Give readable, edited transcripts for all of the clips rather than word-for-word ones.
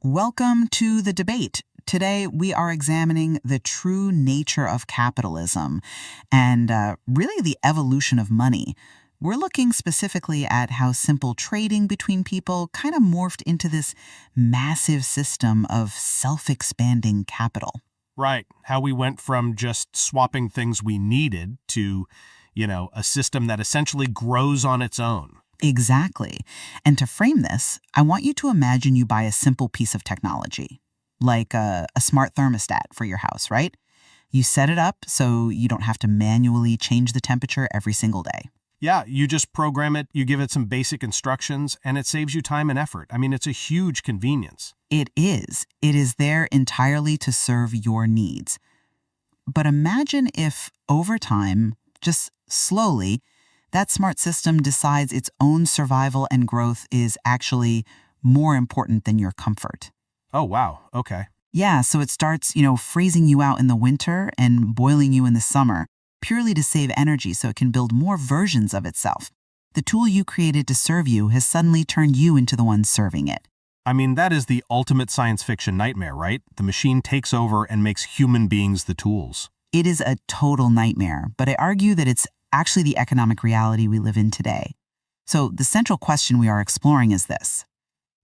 Welcome to the debate. Today, we are examining the true nature of capitalism and really the evolution of money. We're looking specifically at how simple trading between people kind of morphed into this massive system of self-expanding capital. Right. How we went from just swapping things we needed to, a system that essentially grows on its own. Exactly. And to frame this, I want you to imagine you buy a simple piece of technology, like a smart thermostat for your house, right? You set it up so you don't have to manually change the temperature every single day. Yeah, you just program it, you give it some basic instructions, and it saves you time and effort. I mean, it's a huge convenience. It is. It is there entirely to serve your needs. But imagine if, over time, just slowly, that smart system decides its own survival and growth is actually more important than your comfort. Oh, wow. Okay. Yeah, so it starts, freezing you out in the winter and boiling you in the summer, purely to save energy so it can build more versions of itself. The tool you created to serve you has suddenly turned you into the one serving it. I mean, that is the ultimate science fiction nightmare, right? The machine takes over and makes human beings the tools. It is a total nightmare, but I argue that it's actually the economic reality we live in today. So the central question we are exploring is this: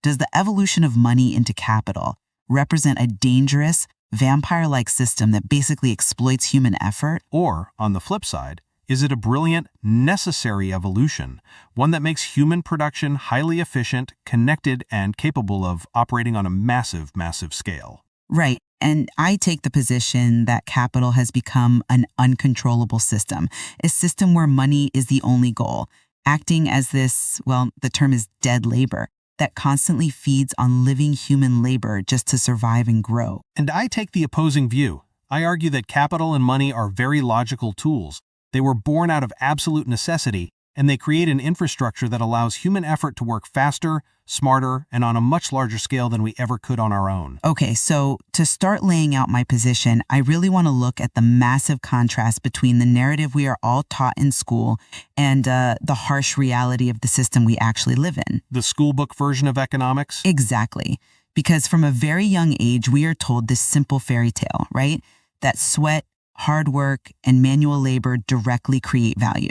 does the evolution of money into capital represent a dangerous, vampire-like system that basically exploits human effort? Or, on the flip side, is it a brilliant, necessary evolution, one that makes human production highly efficient, connected, and capable of operating on a massive, massive scale? Right. And I take the position that capital has become an uncontrollable system, a system where money is the only goal, acting as this, the term is dead labor, that constantly feeds on living human labor just to survive and grow. And I take the opposing view. I argue that capital and money are very logical tools. They were born out of absolute necessity, and they create an infrastructure that allows human effort to work faster, smarter, and on a much larger scale than we ever could on our own. Okay, so to start laying out my position, I really want to look at the massive contrast between the narrative we are all taught in school and the harsh reality of the system we actually live in. The school book version of economics? Exactly. Because from a very young age, we are told this simple fairy tale, right? That sweat, hard work, and manual labor directly create value.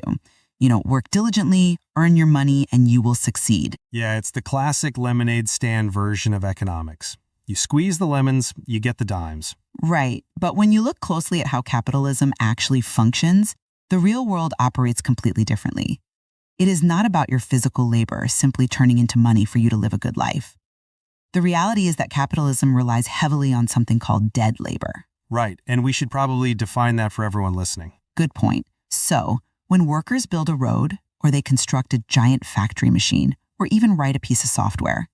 Work diligently, earn your money, and you will succeed. Yeah, it's the classic lemonade stand version of economics. You squeeze the lemons, you get the dimes. Right. But when you look closely at how capitalism actually functions, the real world operates completely differently. It is not about your physical labor simply turning into money for you to live a good life. The reality is that capitalism relies heavily on something called dead labor. Right, and we should probably define that for everyone listening. Good point. So, when workers build a road, or they construct a giant factory machine, or even write a piece of software,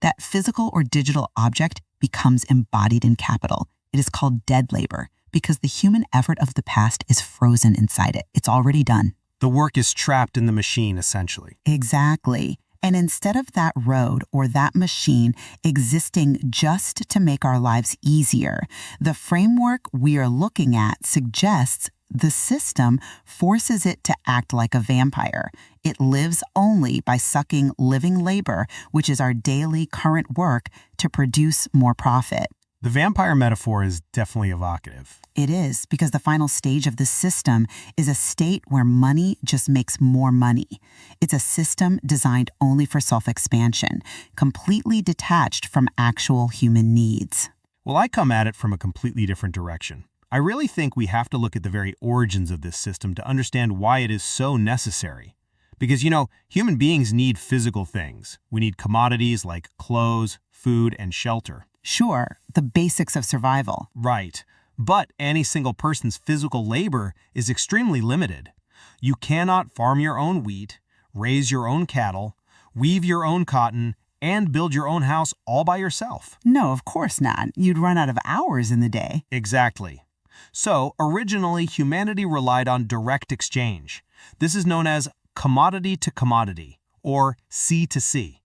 that physical or digital object becomes embodied in capital. It is called dead labor because the human effort of the past is frozen inside it. It's already done. The work is trapped in the machine, essentially. Exactly. And instead of that road or that machine existing just to make our lives easier, the framework we are looking at suggests the system forces it to act like a vampire. It lives only by sucking living labor, which is our daily current work, to produce more profit. The vampire metaphor is definitely evocative. It is, because the final stage of the system is a state where money just makes more money. It's a system designed only for self-expansion, completely detached from actual human needs. Well, I come at it from a completely different direction. I really think we have to look at the very origins of this system to understand why it is so necessary. Because, human beings need physical things. We need commodities like clothes, food, and shelter. Sure, the basics of survival. Right. But any single person's physical labor is extremely limited. You cannot farm your own wheat, raise your own cattle, weave your own cotton, and build your own house all by yourself. No, of course not. You'd run out of hours in the day. Exactly. So, originally, humanity relied on direct exchange. This is known as commodity to commodity, or C to C.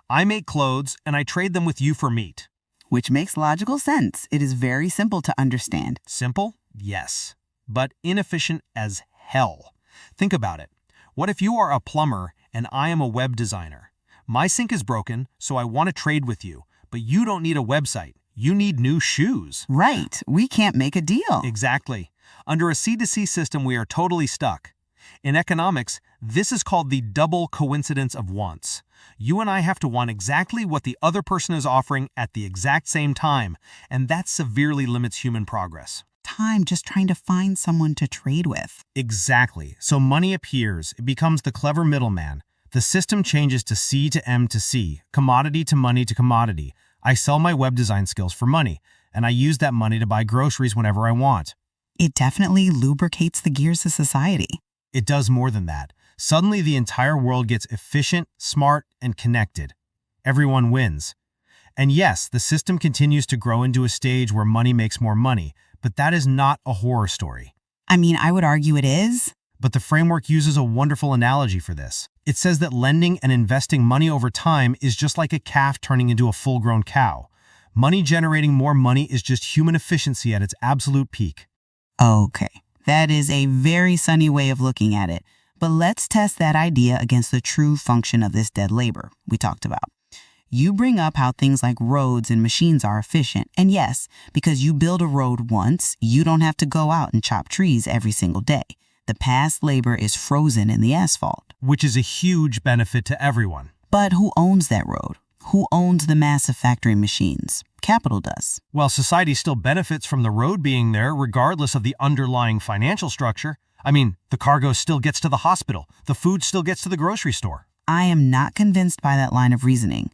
I make clothes, and I trade them with you for meat. Which makes logical sense. It is very simple to understand. Simple? Yes. But inefficient as hell. Think about it. What if you are a plumber and I am a web designer? My sink is broken, so I want to trade with you, But you don't need a website. You need new shoes. Right. We can't make a deal. Exactly. Under a C2C system, we are totally stuck. In economics, this is called the double coincidence of wants. You and I have to want exactly what the other person is offering at the exact same time, and that severely limits human progress. Time just trying to find someone to trade with. Exactly. So money appears. It becomes the clever middleman. The system changes to C to M to C, commodity to money to commodity. I sell my web design skills for money, and I use that money to buy groceries whenever I want. It definitely lubricates the gears of society. It does more than that. Suddenly, the entire world gets efficient, smart, and connected. Everyone wins. And yes, the system continues to grow into a stage where money makes more money, but that is not a horror story. I mean, I would argue it is. But the framework uses a wonderful analogy for this. It says that lending and investing money over time is just like a calf turning into a full-grown cow. Money generating more money is just human efficiency at its absolute peak. Okay, that is a very sunny way of looking at it. But let's test that idea against the true function of this dead labor we talked about. You bring up how things like roads and machines are efficient. And yes, because you build a road once, you don't have to go out and chop trees every single day. The past labor is frozen in the asphalt. Which is a huge benefit to everyone. But who owns that road? Who owns the massive factory machines? Capital does. Well, society still benefits from the road being there regardless of the underlying financial structure. I mean, the cargo still gets to the hospital. The food still gets to the grocery store. I am not convinced by that line of reasoning.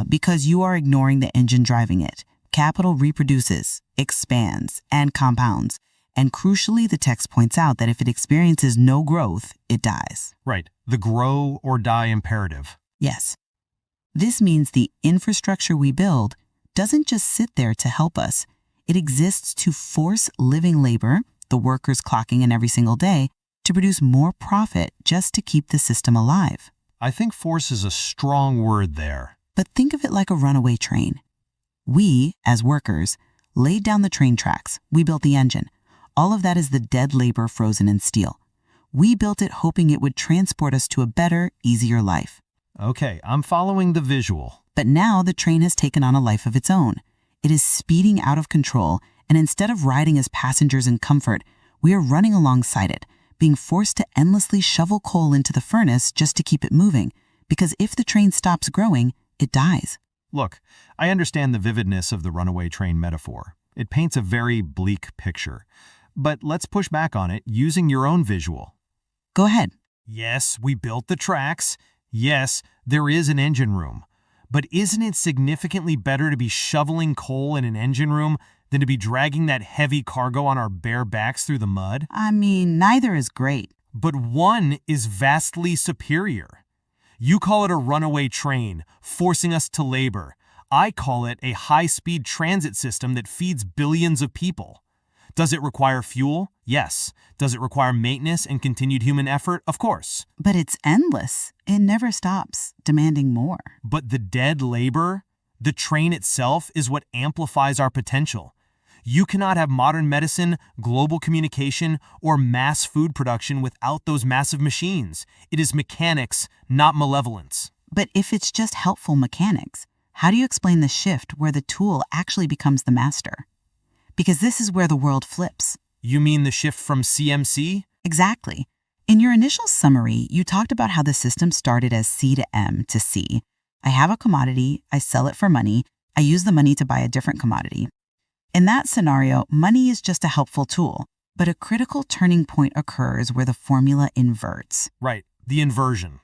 Because you are ignoring the engine driving it. Capital reproduces, expands, and compounds. And crucially, the text points out that if it experiences no growth, it dies. Right. The grow or die imperative. Yes. This means the infrastructure we build doesn't just sit there to help us. It exists to force living labor, the workers clocking in every single day, to produce more profit just to keep the system alive. I think force is a strong word there. But think of it like a runaway train. We, as workers, laid down the train tracks. We built the engine. All of that is the dead labor frozen in steel. We built it hoping it would transport us to a better, easier life. Okay, I'm following the visual. But now the train has taken on a life of its own. It is speeding out of control, and instead of riding as passengers in comfort, we are running alongside it, being forced to endlessly shovel coal into the furnace just to keep it moving, because if the train stops growing, it dies. Look, I understand the vividness of the runaway train metaphor. It paints a very bleak picture. But let's push back on it using your own visual. Go ahead. Yes, we built the tracks. Yes, there is an engine room. But isn't it significantly better to be shoveling coal in an engine room than to be dragging that heavy cargo on our bare backs through the mud? I mean, neither is great. But one is vastly superior. You call it a runaway train, forcing us to labor. I call it a high-speed transit system that feeds billions of people. Does it require fuel? Yes. Does it require maintenance and continued human effort? Of course. But it's endless. It never stops, demanding more. But the dead labor, the train itself, is what amplifies our potential. You cannot have modern medicine, global communication, or mass food production without those massive machines. It is mechanics, not malevolence. But if it's just helpful mechanics, how do you explain the shift where the tool actually becomes the master? Because this is where the world flips. You mean the shift from CMC? Exactly. In your initial summary, you talked about how the system started as C to M to C. I have a commodity, I sell it for money, I use the money to buy a different commodity. In that scenario, money is just a helpful tool, but a critical turning point occurs where the formula inverts. Right, the inversion.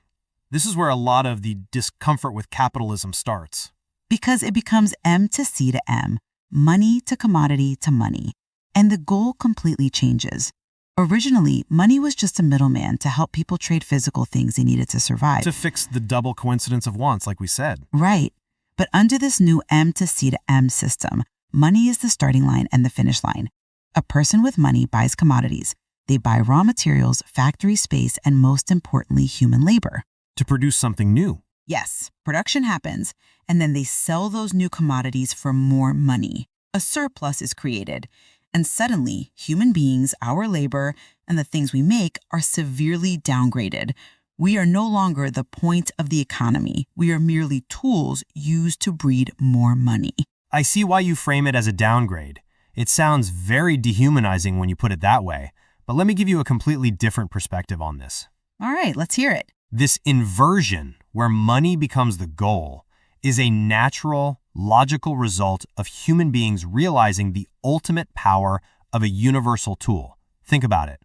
This is where a lot of the discomfort with capitalism starts. Because it becomes M to C to M, money to commodity to money, and the goal completely changes. Originally, money was just a middleman to help people trade physical things they needed to survive. To fix the double coincidence of wants, like we said. Right. But under this new M to C to M system, money is the starting line and the finish line. A person with money buys commodities. They buy raw materials, factory space, and most importantly, human labor. To produce something new. Yes, production happens, and then they sell those new commodities for more money. A surplus is created, and suddenly, human beings, our labor, and the things we make are severely downgraded. We are no longer the point of the economy. We are merely tools used to breed more money. I see why you frame it as a downgrade. It sounds very dehumanizing when you put it that way, but let me give you a completely different perspective on this. All right, let's hear it. This inversion, where money becomes the goal, is a natural, logical result of human beings realizing the ultimate power of a universal tool. Think about it.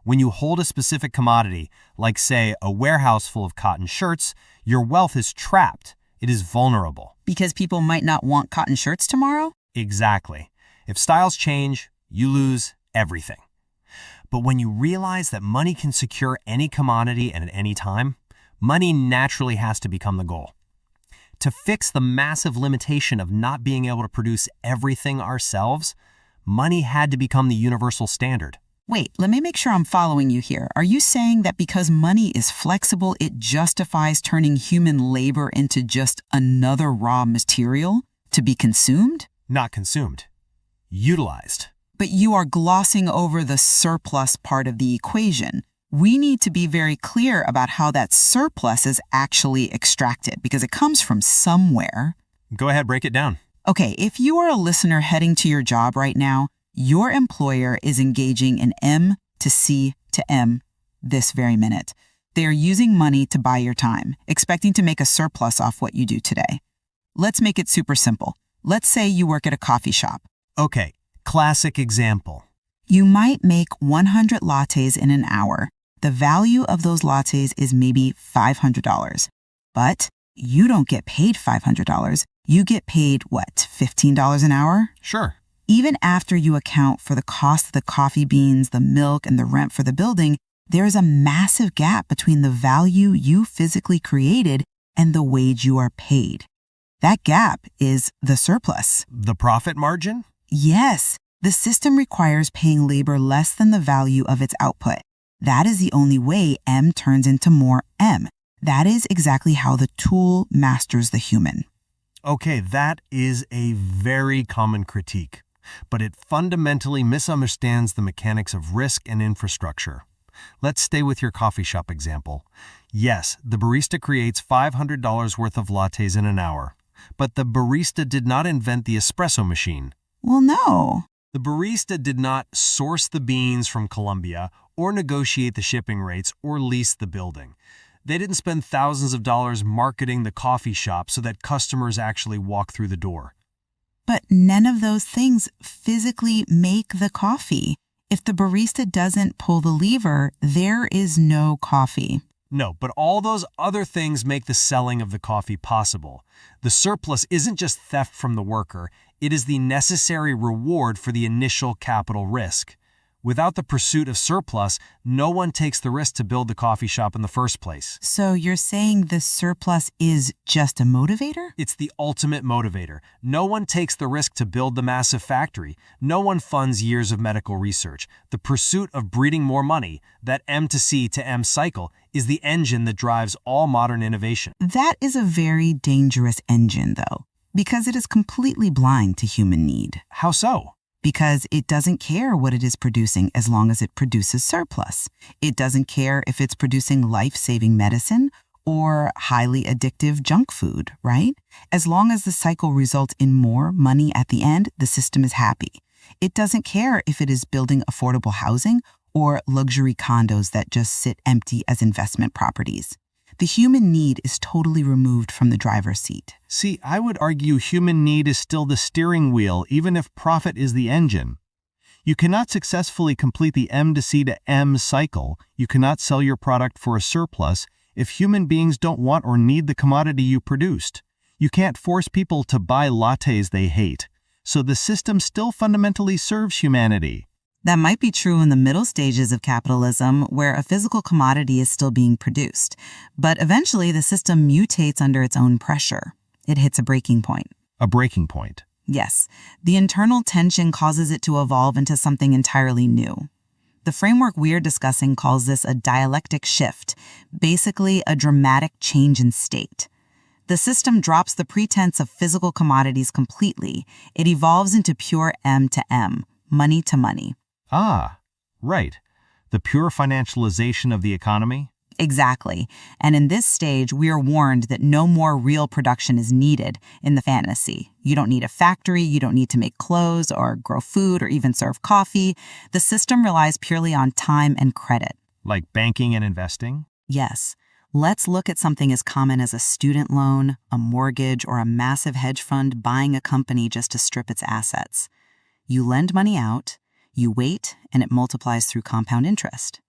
When you hold a specific commodity, like say a warehouse full of cotton shirts, your wealth is trapped. It is vulnerable. Because people might not want cotton shirts tomorrow? Exactly. If styles change, you lose everything. But when you realize that money can secure any commodity and at any time, money naturally has to become the goal. To fix the massive limitation of not being able to produce everything ourselves, money had to become the universal standard. Wait, let me make sure I'm following you here. Are you saying that because money is flexible, it justifies turning human labor into just another raw material to be consumed? Not consumed. Utilized. But you are glossing over the surplus part of the equation. We need to be very clear about how that surplus is actually extracted because it comes from somewhere. Go ahead, break it down. Okay, if you are a listener heading to your job right now, your employer is engaging in M to C to M this very minute. They are using money to buy your time, expecting to make a surplus off what you do today. Let's make it super simple. Let's say you work at a coffee shop. Okay, classic example. You might make 100 lattes in an hour. The value of those lattes is maybe $500. But you don't get paid $500. You get paid, what, $15 an hour? Sure. Even after you account for the cost of the coffee beans, the milk, and the rent for the building, there is a massive gap between the value you physically created and the wage you are paid. That gap is the surplus. The profit margin? Yes, the system requires paying labor less than the value of its output. That is the only way M turns into more M. That is exactly how the tool masters the human. Okay, that is a very common critique, but it fundamentally misunderstands the mechanics of risk and infrastructure. Let's stay with your coffee shop example. Yes, the barista creates $500 worth of lattes in an hour, but the barista did not invent the espresso machine. Well, no. The barista did not source the beans from Colombia or negotiate the shipping rates or lease the building. They didn't spend thousands of dollars marketing the coffee shop so that customers actually walk through the door. But none of those things physically make the coffee. If the barista doesn't pull the lever, there is no coffee. No, but all those other things make the selling of the coffee possible. The surplus isn't just theft from the worker, it is the necessary reward for the initial capital risk. Without the pursuit of surplus, no one takes the risk to build the coffee shop in the first place. So you're saying the surplus is just a motivator? It's the ultimate motivator. No one takes the risk to build the massive factory. No one funds years of medical research. The pursuit of breeding more money, that M to C to M cycle, is the engine that drives all modern innovation. That is a very dangerous engine, though, because it is completely blind to human need. How so? Because it doesn't care what it is producing as long as it produces surplus. It doesn't care if it's producing life-saving medicine or highly addictive junk food, right? As long as the cycle results in more money at the end, the system is happy. It doesn't care if it is building affordable housing or luxury condos that just sit empty as investment properties. The human need is totally removed from the driver's seat. See, I would argue human need is still the steering wheel, even if profit is the engine. You cannot successfully complete the M to C to M cycle. You cannot sell your product for a surplus if human beings don't want or need the commodity you produced. You can't force people to buy lattes they hate. So the system still fundamentally serves humanity. That might be true in the middle stages of capitalism, where a physical commodity is still being produced. But eventually, the system mutates under its own pressure. It hits a breaking point. A breaking point. Yes, the internal tension causes it to evolve into something entirely new. The framework we're discussing calls this a dialectic shift, basically a dramatic change in state. The system drops the pretense of physical commodities completely. It evolves into pure M to M, money to money. Ah, right. The pure financialization of the economy? Exactly. And in this stage, we are warned that no more real production is needed in the fantasy. You don't need a factory, you don't need to make clothes or grow food or even serve coffee. The system relies purely on time and credit. Like banking and investing? Yes. Let's look at something as common as a student loan, a mortgage, or a massive hedge fund buying a company just to strip its assets. You lend money out, you wait, and it multiplies through compound interest.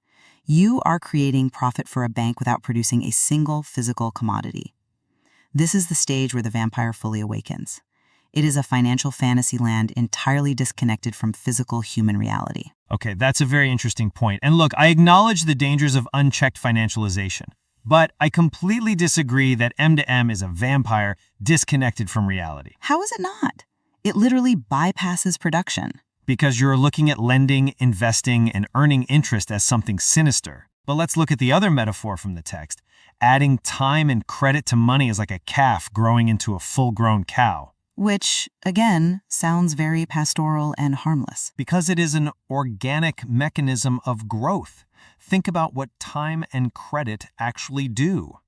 You are creating profit for a bank without producing a single physical commodity. This is the stage where the vampire fully awakens. It is a financial fantasy land entirely disconnected from physical human reality. Okay, that's a very interesting point. And look, I acknowledge the dangers of unchecked financialization, but I completely disagree that M2M is a vampire disconnected from reality. How is it not? It literally bypasses production. Because you're looking at lending, investing, and earning interest as something sinister. But let's look at the other metaphor from the text. Adding time and credit to money is like a calf growing into a full-grown cow. Which, again, sounds very pastoral and harmless. Because it is an organic mechanism of growth. Think about what time and credit actually do.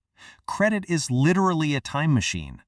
Credit is literally a time machine.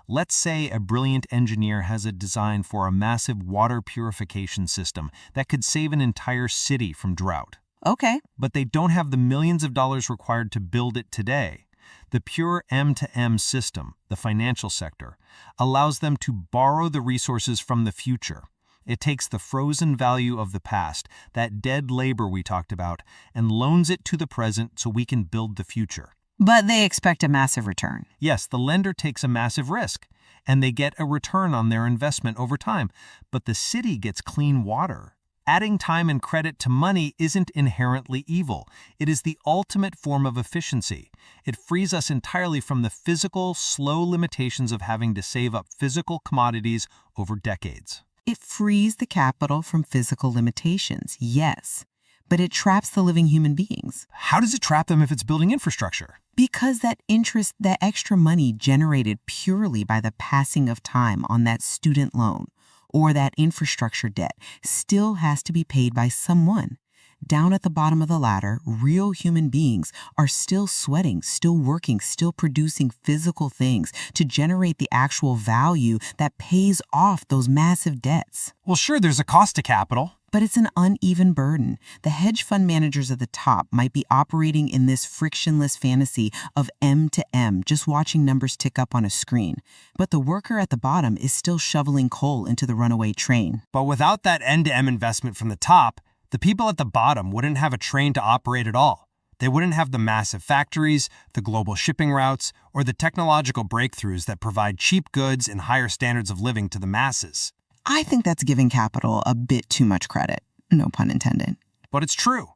Let's say a brilliant engineer has a design for a massive water purification system that could save an entire city from drought. Okay. But they don't have the millions of dollars required to build it today. The pure M2M system, the financial sector, allows them to borrow the resources from the future. It takes the frozen value of the past, that dead labor we talked about, and loans it to the present so we can build the future. But they expect a massive return. Yes, the lender takes a massive risk, and they get a return on their investment over time. But the city gets clean water. Adding time and credit to money isn't inherently evil. It is the ultimate form of efficiency. It frees us entirely from the physical, slow limitations of having to save up physical commodities over decades. It frees the capital from physical limitations, yes. But it traps the living human beings. How does it trap them if it's building infrastructure? Because that interest, that extra money generated purely by the passing of time on that student loan or that infrastructure debt still has to be paid by someone. Down at the bottom of the ladder, real human beings are still sweating, still working, still producing physical things to generate the actual value that pays off those massive debts. Well, sure, there's a cost to capital. But it's an uneven burden. The hedge fund managers at the top might be operating in this frictionless fantasy of M to M, just watching numbers tick up on a screen. But the worker at the bottom is still shoveling coal into the runaway train. But without that end-to-end investment from the top, the people at the bottom wouldn't have a train to operate at all. They wouldn't have the massive factories, the global shipping routes, or the technological breakthroughs that provide cheap goods and higher standards of living to the masses. I think that's giving capital a bit too much credit. No pun intended. But it's true.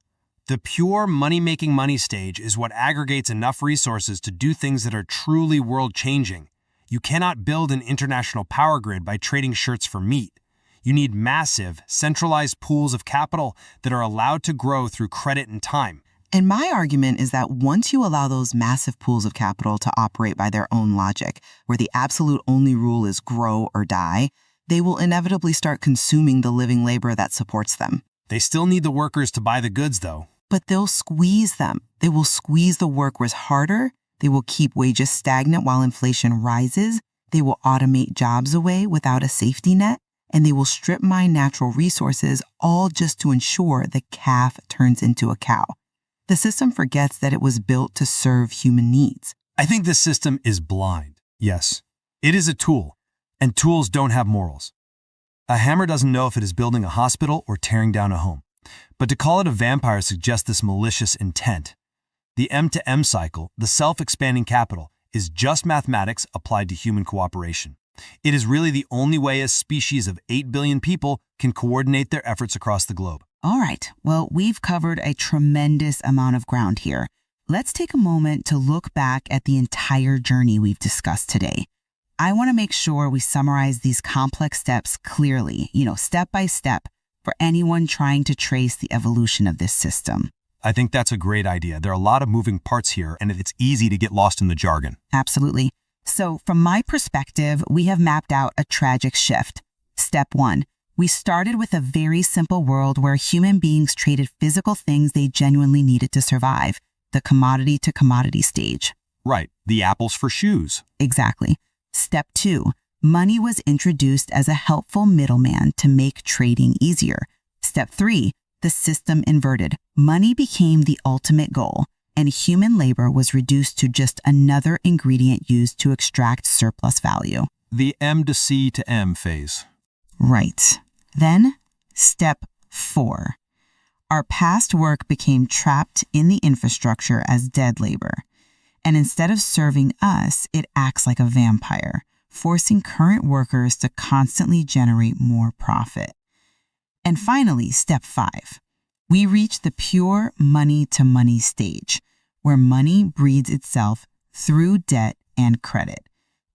The pure money-making money stage is what aggregates enough resources to do things that are truly world-changing. You cannot build an international power grid by trading shirts for meat. You need massive, centralized pools of capital that are allowed to grow through credit and time. And my argument is that once you allow those massive pools of capital to operate by their own logic, where the absolute only rule is grow or die, they will inevitably start consuming the living labor that supports them. They still need the workers to buy the goods, though. But they'll squeeze them. They will squeeze the workers harder. They will keep wages stagnant while inflation rises. They will automate jobs away without a safety net. And they will strip mine natural resources, all just to ensure the calf turns into a cow. The system forgets that it was built to serve human needs. I think this system is blind. Yes, it is a tool. And tools don't have morals. A hammer doesn't know if it is building a hospital or tearing down a home. But to call it a vampire suggests this malicious intent. The M to M cycle, the self-expanding capital, is just mathematics applied to human cooperation. It is really the only way a species of 8 billion people can coordinate their efforts across the globe. All right, well, we've covered a tremendous amount of ground here. Let's take a moment to look back at the entire journey we've discussed today. I want to make sure we summarize these complex steps clearly, step by step, for anyone trying to trace the evolution of this system. I think that's a great idea. There are a lot of moving parts here, and it's easy to get lost in the jargon. Absolutely. So from my perspective, we have mapped out a tragic shift. Step 1. We started with a very simple world where human beings traded physical things they genuinely needed to survive. the commodity to commodity stage. Right, the apples for shoes. Exactly. Step 2, money was introduced as a helpful middleman to make trading easier. Step 3, the system inverted. Money became the ultimate goal, and human labor was reduced to just another ingredient used to extract surplus value. The M to C to M phase. Right. Then, step 4. Our past work became trapped in the infrastructure as dead labor. And instead of serving us, it acts like a vampire, forcing current workers to constantly generate more profit. And finally, step 5. We reach the pure money-to-money stage, where money breeds itself through debt and credit.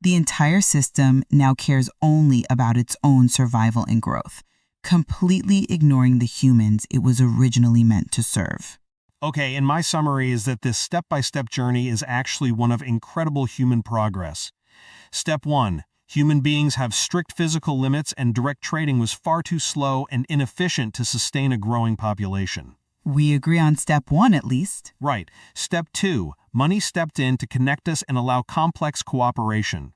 The entire system now cares only about its own survival and growth, completely ignoring the humans it was originally meant to serve. Okay, and my summary is that this step-by-step journey is actually one of incredible human progress. Step 1. Human beings have strict physical limits, and direct trading was far too slow and inefficient to sustain a growing population. We agree on step 1 at least. Right. Step 2. Money stepped in to connect us and allow complex cooperation.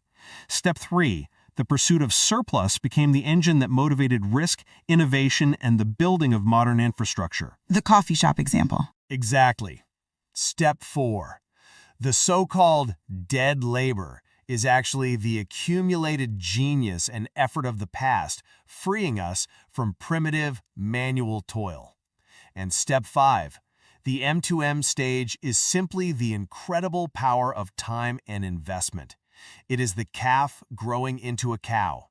Step 3. The pursuit of surplus became the engine that motivated risk, innovation, and the building of modern infrastructure. The coffee shop example. Exactly. Step 4. The so-called dead labor is actually the accumulated genius and effort of the past, freeing us from primitive manual toil. And step 5. The M2M stage is simply the incredible power of time and investment. It is the calf growing into a cow.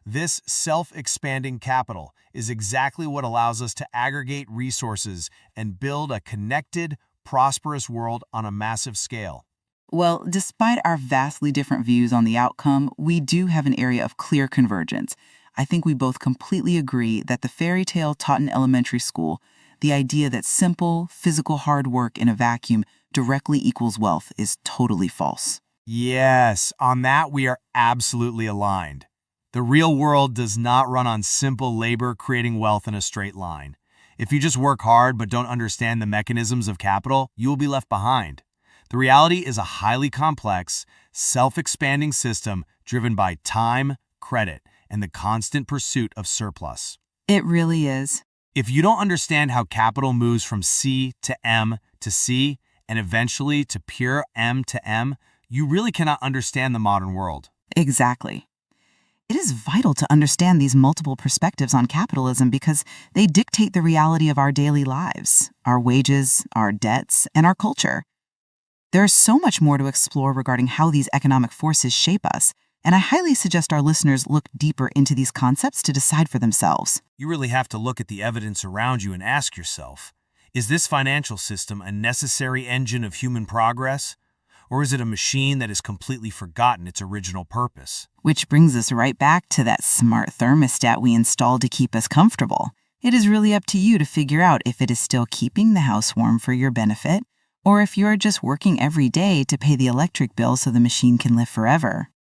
This self-expanding capital is exactly what allows us to aggregate resources and build a connected, prosperous world on a massive scale. Well, despite our vastly different views on the outcome, we do have an area of clear convergence. I think we both completely agree that the fairy tale taught in elementary school, the idea that simple, physical hard work in a vacuum directly equals wealth, is totally false. Yes, on that we are absolutely aligned. The real world does not run on simple labor creating wealth in a straight line. If you just work hard but don't understand the mechanisms of capital, you will be left behind. The reality is a highly complex, self-expanding system driven by time, credit, and the constant pursuit of surplus. It really is. If you don't understand how capital moves from C to M to C and eventually to pure M to M, you really cannot understand the modern world. Exactly. It is vital to understand these multiple perspectives on capitalism because they dictate the reality of our daily lives, our wages, our debts, and our culture. There is so much more to explore regarding how these economic forces shape us, and I highly suggest our listeners look deeper into these concepts to decide for themselves. You really have to look at the evidence around you and ask yourself, is this financial system a necessary engine of human progress? Or is it a machine that has completely forgotten its original purpose? Which brings us right back to that smart thermostat we installed to keep us comfortable. It is really up to you to figure out if it is still keeping the house warm for your benefit, or if you're just working every day to pay the electric bill so the machine can live forever.